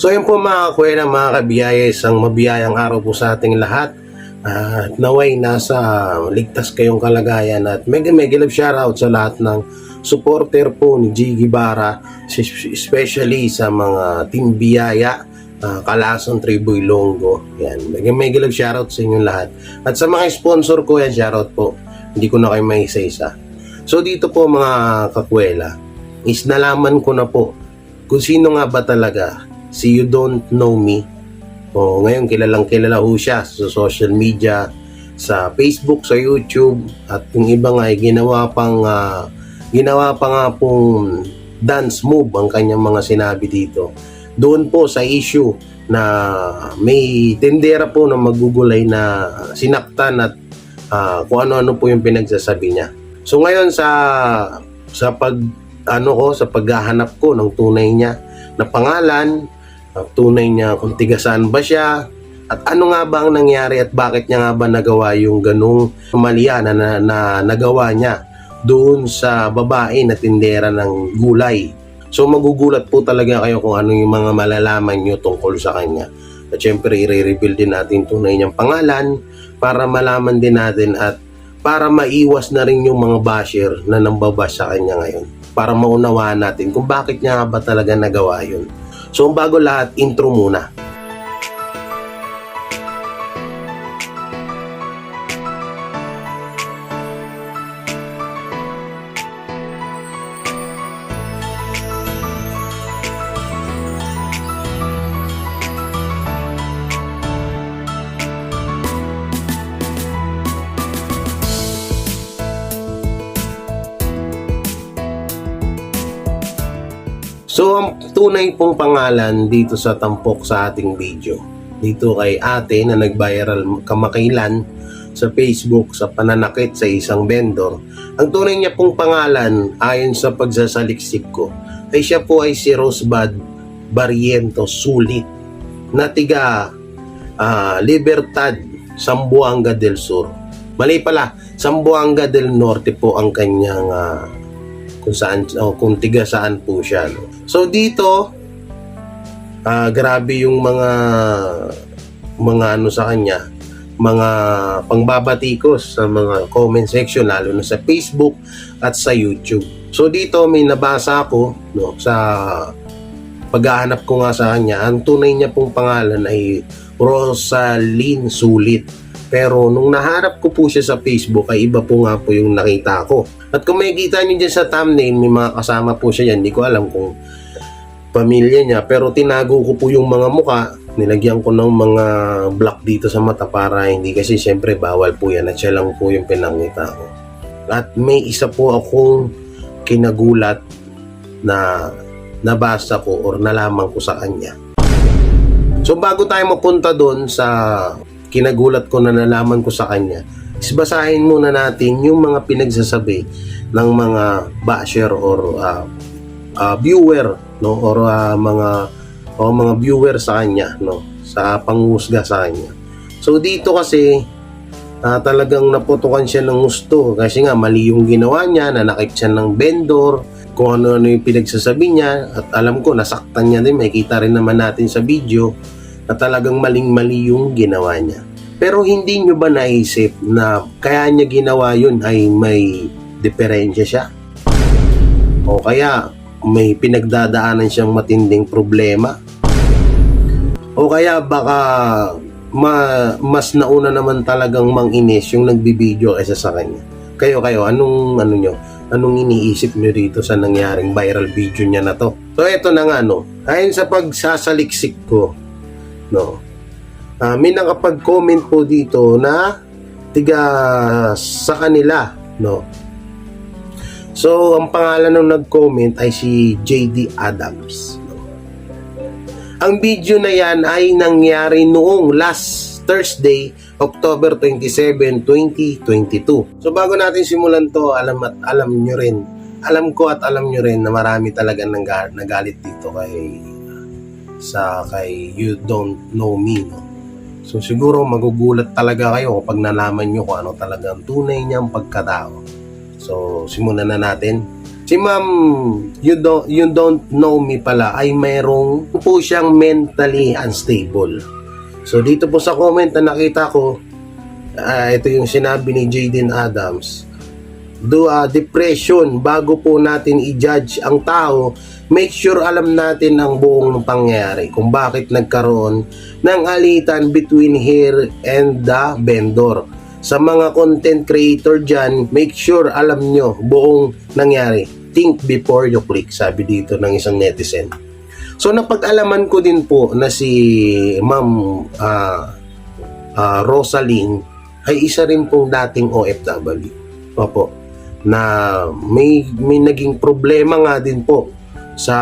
So yun po mga kakwela, mga kabiyaya, isang mabiyayang araw po sa ating lahat. At naway nasa ligtas kayong kalagayan at mega love shoutout sa lahat ng supporter po ni Jiggy Bara, especially sa mga Team Biyaya, Kalason, Triboy, Longo. Yan, mega love shoutout sa inyong lahat. At sa mga sponsor ko, yan, shoutout po. Hindi ko na kayo may isa-isa. So dito po mga kakwela, is nalaman ko na po kung sino nga ba talaga si You Don't Know Me. O ngayon kilalang kilala ho siya sa social media, sa Facebook, sa YouTube, at yung iba nga ay ginawa pa nga pong dance move ang kanyang mga sinabi dito. Doon po sa issue na may tendera po na magugulay na sinaktan at kung ano-ano po yung pinagsasabi niya. So ngayon sa paghahanap ko ng tunay niya na pangalan, tunay niya kung tiga saan ba siya, at ano nga ba ang nangyari at bakit niya nga ba nagawa yung ganung malian na nagawa niya doon sa babae na tindera ng gulay. So magugulat po talaga kayo kung ano yung mga malalaman nyo tungkol sa kanya. At syempre i-reveal din natin tunay niyang pangalan para malaman din natin at para maiwas na rin yung mga basher na nambabash sa kanya ngayon. Para maunawaan natin kung bakit niya nga ba talaga nagawa yun. So bago lahat, intro muna. So, ang tunay pong pangalan dito sa tampok sa ating video, dito kay ate na nag-viral kamakailan sa Facebook sa pananakit sa isang vendor, ang tunay niya pong pangalan ayon sa pagsasaliksik ko ay siya po ay si Rosbad Barriento Sulit na tiga Libertad, Zamboanga del Sur. Mali pala, Zamboanga del Norte po ang kanyang kung tiga saan po siya, no? So dito grabe yung mga ano sa kanya, mga pangbabatikos sa mga comment section, lalo na sa Facebook at sa YouTube. So dito may nabasa ako, no, sa paghahanap ko nga sa kanya, ang tunay niya pong pangalan ay Rosaline Sulit. Pero nung naharap ko po siya sa Facebook ay iba po nga po yung nakita ko. At kung makikita nyo dyan sa thumbnail, may mga kasama po siya yan. Hindi ko alam kung pamilya niya. Pero tinago ko po yung mga muka. Nilagyan ko ng mga block dito sa mata para hindi, kasi syempre bawal po yan. At siya lang po yung pinangita ko. At may isa po akong kinagulat na nabasa ko or nalaman ko sa kanya. So bago tayo mapunta doon sa kinagulat ko na nalaman ko sa kanya, isbasahin muna natin yung mga pinagsasabi ng mga basher or viewer, no, or mga viewer sa kanya, no, sa panghusga sa kanya. So dito kasi talagang naputukan siya ng gusto kasi nga mali yung ginawa niya, nanakit siya ng vendor, kung ano-ano yung pinagsasabi niya, at alam ko nasaktan niya din, makikita rin naman natin sa video na talagang maling-mali yung ginawa niya. Pero hindi nyo ba naisip na kaya niya ginawa yun ay may diferensya siya? O kaya may pinagdadaanan siyang matinding problema? O kaya baka mas nauna naman talagang manginis yung nagbibideo kaysa sa kanya? Kayo, anong iniisip nyo dito sa nangyaring viral video niya na to? So eto na nga, no, ayon sa pagsasaliksik ko, no, may nakapag-comment po dito na tiga sa kanila, no. So ang pangalan ng nag-comment ay si JD Adams, no? Ang video na yan ay nangyari noong last Thursday, October 27, 2022. So bago natin simulan to, alam ko at alam nyo rin na marami talaga nagalit dito kay You Don't Know Me, no? So siguro magugulat talaga kayo kapag nalaman nyo kung ano talaga ang tunay niyang pagkatao. So simulan na natin. Si Ma'am you don't know me pala ay mayroong po siyang mentally unstable. So dito po sa comment na nakita ko, ito yung sinabi ni Jaden Adams. Depression, bago po natin i-judge ang tao, make sure alam natin ang buong pangyayari kung bakit nagkaroon ng alitan between her and the vendor. Sa mga content creator dyan, make sure alam nyo buong nangyari. Think before you click, sabi dito ng isang netizen. So napag-alaman ko din po na si Ma'am Rosaline ay isa rin pong dating OFW. Opo. Na may naging problema nga din po sa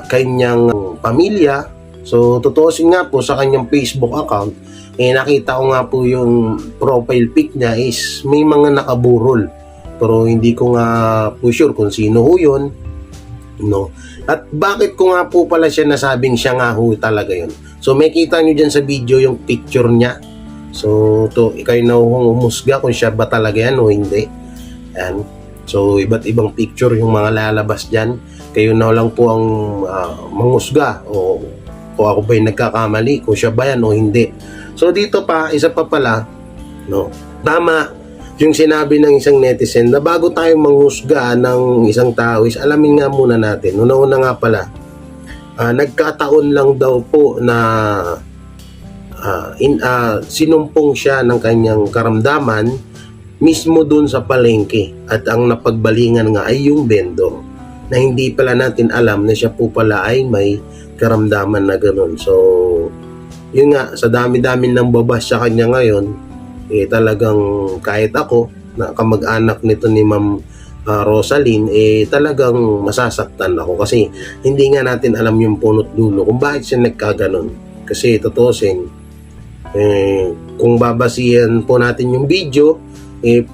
kanyang pamilya. So tutuusin nga po sa kanyang Facebook account, nakita ko nga po yung profile pic niya is may mga nakaburol, pero hindi ko nga po sure kung sino ho yun, no? At bakit ko nga po pala siya nasabing siya nga ho talaga yun. So may kita nyo dyan sa video yung picture niya. So kayo na humusga kung siya ba talaga yan o hindi. Yan. So iba't ibang picture yung mga lalabas dyan. Kayo na lang po ang mangusga o ako ba'y nagkakamali kung siya ba yan o hindi. So dito pa, isa pa pala, no, tama yung sinabi ng isang netizen na bago tayo manghusga ng isang tao is alamin nga muna natin. Una-una nga pala, nagkataon lang daw po na sinumpong siya ng kanyang karamdaman mismo dun sa palengke, at ang napagbalingan nga ay yung vendor na hindi pala natin alam na siya po pala ay may karamdaman na gano'n. So yun nga, sa dami-dami ng babas sa kanya ngayon, talagang kahit ako na kamag-anak nito ni Ma'am Rosaline, talagang masasaktan ako kasi hindi nga natin alam yung punot dulo kung bakit siya nagkaganon. Kasi tutusin, kung babasihan po natin yung video,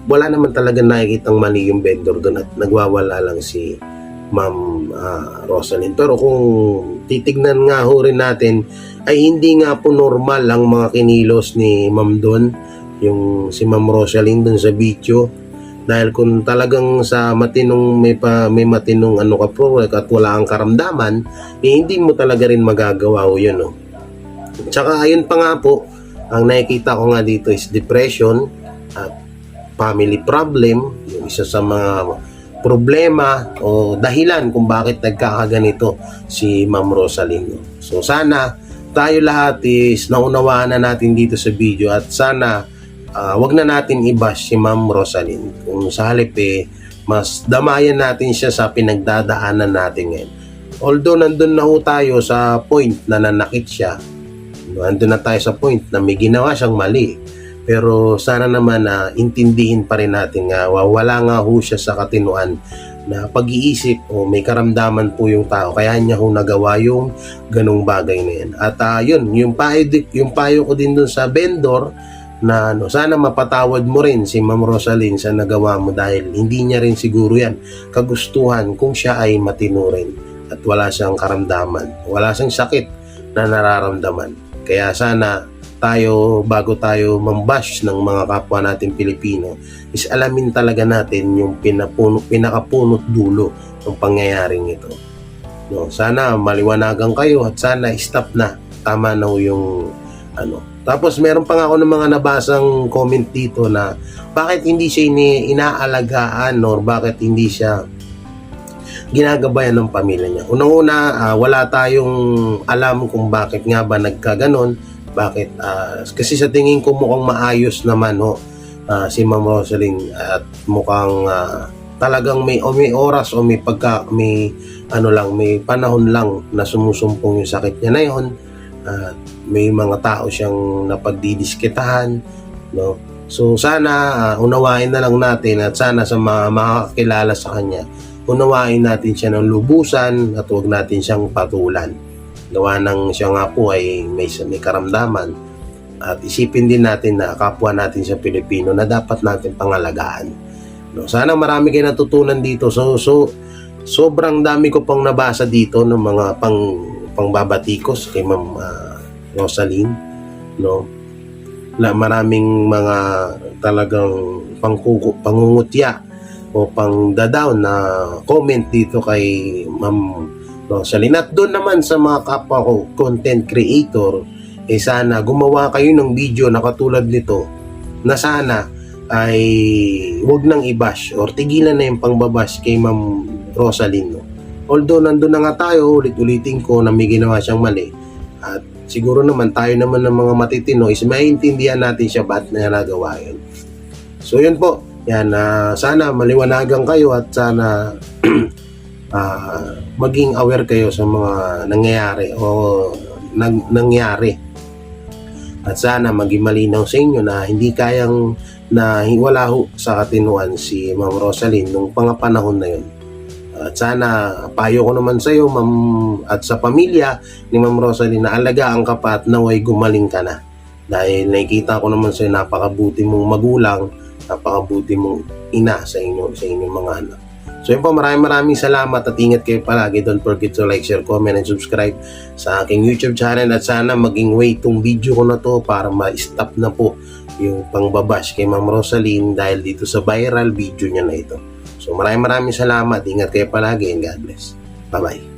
wala naman talaga nakikitang mali yung vendor doon at nagwawala lang si Ma'am Rosaline. Pero kung titignan nga ho rin natin, ay hindi nga po normal ang mga kinilos ni Ma'am doon, yung si Ma'am Rosaline doon sa video. Dahil kung talagang sa matinong may matinong ano ka po at wala kang karamdaman, hindi mo talaga rin magagawa ho yun. No? Tsaka ayun pa nga po, ang nakikita ko nga dito is depression at family problem, yung isa sa mga problema o dahilan kung bakit nagkakaganito si Ma'am Rosaline. So sana tayo lahat is naunawaan na natin dito sa video at sana wag na natin i-bash si Ma'am Rosaline. Kung sa halip mas damayan natin siya sa pinagdadaanan natin ngayon. Although nandun na ho tayo sa point na nanakit siya, nandun na tayo sa point na may ginawa siyang mali, pero sana naman intindihin pa rin natin nga wala nga ho siya sa katinuan na pag-iisip o may karamdaman po yung tao kaya niya ho nagawa yung ganong bagay na yan. At yun, yung payo ko din dun sa vendor na sana mapatawad mo rin si Ma'am Rosaline sa nagawa mo dahil hindi niya rin siguro yan kagustuhan kung siya ay matino rin at wala siyang karamdaman, wala siyang sakit na nararamdaman. Kaya sana tayo, bago tayo mambash ng mga kapwa natin Pilipino, is alamin talaga natin yung pinakapunot dulo ng pangyayaring ito. No, sana maliwanagan kayo at sana stop na. Tama na yung ano. Tapos meron pa nga ako ng mga nabasang comment dito na bakit hindi siya inaalagaan or bakit hindi siya ginagabayan ng pamilya niya. Unang-una, wala tayong alam kung bakit nga ba nagkaganon. Bakit? Kasi sa tingin ko mukhang maayos naman si Ma'am Rosaline at mukhang talagang may oras o may panahon lang na sumusumpong yung sakit niya na yun. May mga tao siyang napagdidiskitahan, no? So sana unawain na lang natin at sana sa mga makakakilala sa kanya, unawain natin siya ng lubusan at huwag natin siyang patulan. Gawa ng siya nga po ay may karamdaman at isipin din natin na kapwa natin sa Pilipino na dapat natin pangalagaan. No, sana marami kayo natutunan dito. So sobrang dami ko pang nabasa dito ng mga pangbabatikos kay Ma'am Rosaline. No, maraming mga talagang pangungutya o pang down na comment dito kay Ma'am Rosaline. At doon naman sa mga kapwa ko content creator, sana gumawa kayo ng video na katulad nito na sana ay wag nang i-bash or tigilan na yung pangbabash kay Ma'am Rosaline. No? Although nandun na nga tayo, ulit-ulitin ko na may ginawa siyang mali, at siguro naman tayo naman ng mga matitino is maintindihan natin siya ba't na nagawa yun. So yun po, yan, sana maliwanagan kayo at sana maging aware kayo sa mga nangyayari o nangyari. At sana maging malinaw sa inyo na hindi kayang na wala ho sa katinuan si Ma'am Rosaline nung pangapanahon na yun. At sana payo ko naman sa iyo, Ma'am, at sa pamilya ni Ma'am Rosaline na alagaan ka pa at naway gumaling ka na. Dahil nakikita ko naman sa iyo, napakabuti mong magulang, napakabuti mong ina sa inyong mga anak. So yun po, maraming salamat at ingat kayo palagi. Don't forget to like, share, comment, and subscribe sa aking YouTube channel. At sana maging way itong video ko na to para ma-stop na po yung pangbabash kay Ma'am Rosaline dahil dito sa viral video niya na ito. So maraming salamat. Ingat kayo palagi and God bless. Bye-bye.